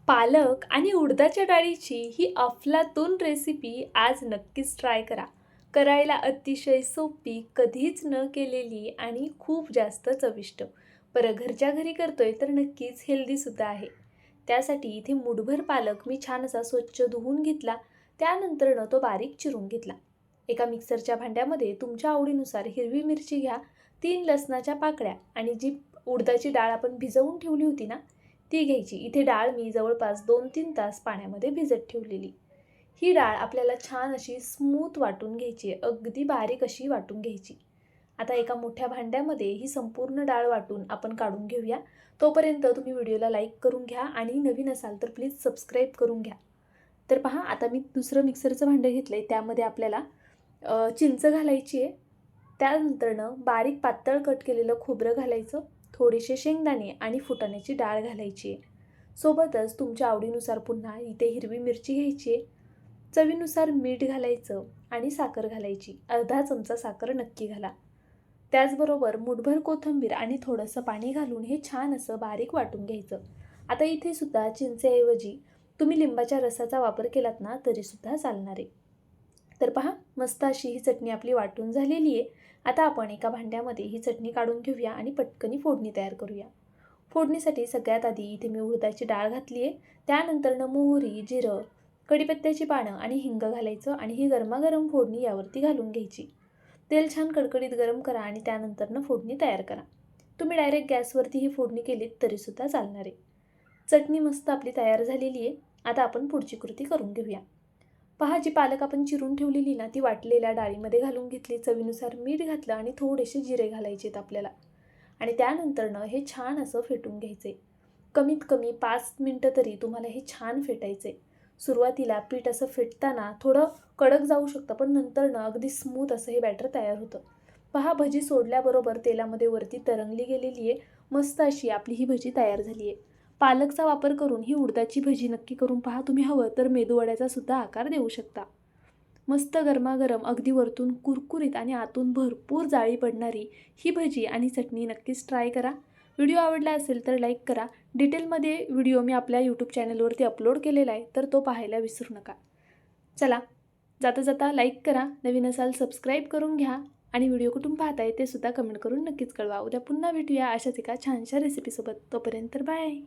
पालक आणि उडदाच्या डाळीची ही अफलातून रेसिपी आज नक्कीच ट्राय करा. करायला अतिशय सोपी, कधीच न केलेली आणि खूप जास्त चविष्ट. बरं, घरच्या घरी करतोय तर नक्कीच हेल्दीसुद्धा आहे. त्यासाठी इथे मूठभर पालक मी छान असा स्वच्छ धुवून घेतला. त्यानंतरनं तो बारीक चिरून घेतला. एका मिक्सरच्या भांड्यामध्ये तुमच्या आवडीनुसार हिरवी मिरची घ्या, 3 लसणाच्या पाकळ्या आणि जी उडदाची डाळ आपण भिजवून ठेवली होती ना, ती घ्यायची. इथे डाळ मी जवळपास 2-3 तास पाण्यामध्ये भिजत ठेवलेली. ही डाळ आपल्याला छान अशी स्मूथ वाटून घ्यायची आहे, अगदी बारीक अशी वाटून घ्यायची. आता एका मोठ्या भांड्यामध्ये ही संपूर्ण डाळ वाटून आपण काढून घेऊया. तोपर्यंत तुम्ही व्हिडिओला लाईक करून घ्या आणि नवीन असाल तर प्लीज सबस्क्राईब करून घ्या. तर पहा, आता मी दुसरं मिक्सरचं भांडं घेतलं आहे. त्यामध्ये आपल्याला चिंच घालायची आहे. त्यानंतरनं बारीक पातळ कट केलेलं खोबरं घालायचं, थोडेसे शेंगदाणे आणि फुटाण्याची डाळ घालायची आहे. सोबतच तुमच्या आवडीनुसार पुन्हा इथे हिरवी मिरची घ्यायची आहे, चवीनुसार मीठ घालायचं आणि साखर घालायची. अर्धा चमचा साखर नक्की घाला. त्याचबरोबर मूठभर कोथिंबीर आणि थोडंसं पाणी घालून हे छान असं बारीक वाटून घ्यायचं. आता इथे सुद्धा चिंचेऐवजी तुम्ही लिंबाच्या रसाचा वापर केलात ना तरीसुद्धा चालणार आहे. तर पहा, मस्त अशी ही चटणी आपली वाटून झालेली आहे. आता आपण एका भांड्यामध्ये ही चटणी काढून घेऊया आणि पटकनी फोडणी तयार करूया. फोडणीसाठी सगळ्यात आधी इथे मी उडदाची डाळ घातली आहे. त्यानंतरनं मोहरी, जिरं, कढीपत्त्याची पानं आणि हिंग घालायचं आणि ही गरमागरम फोडणी यावरती घालून घ्यायची. तेल छान कडकडीत गरम करा आणि त्यानंतरनं फोडणी तयार करा. तुम्ही डायरेक्ट गॅसवरती ही फोडणी केलीत तरीसुद्धा चालणार आहे. चटणी मस्त आपली तयार झालेली आहे. आता आपण पुढची कृती करून घेऊया. पहा, जी पालक आपण चिरून ठेवलेली ना ती वाटलेल्या डाळीमध्ये घालून घेतली. चवीनुसार मीठ घातलं आणि थोडेसे जिरे घालायचे आहेत आपल्याला. आणि त्यानंतरनं हे छान असं फेटून घ्यायचे. कमीत कमी 5 मिनटं तरी तुम्हाला हे छान फेटायचे. सुरुवातीला पीठ असं फेटताना थोडं कडक जाऊ शकतं, पण नंतरनं अगदी स्मूथ असं हे बॅटर तयार होतं. पहा, भजी सोडल्याबरोबर तेलामध्ये वरती तरंगली गेलेली आहे. मस्त अशी आपली ही भजी तयार झाली आहे. पालकचा वापर करून ही उडदाची भजी नक्की करून पहा. तुम्ही हवं तर मेदूवड्याचा सुद्धा आकार देऊ शकता. मस्त गरमागरम, अगदी वरतून कुरकुरीत आणि आतून भरपूर जाळी पडणारी ही भजी आणि चटणी नक्कीच ट्राय करा. व्हिडिओ आवडला असेल तर लाईक करा. डिटेलमध्ये व्हिडिओ मी आपल्या यूट्यूब चॅनलवरती अपलोड केलेला आहे, तर तो पाहायला विसरू नका. चला, जाता जाता लाईक करा, नवीन असाल सबस्क्राईब करून घ्या आणि व्हिडिओ कुठून पाहताय ते सुद्धा कमेंट करून नक्कीच कळवा. उद्या पुन्हा भेटूया अशाच एका छानशा रेसिपीसोबत. तोपर्यंत बाय.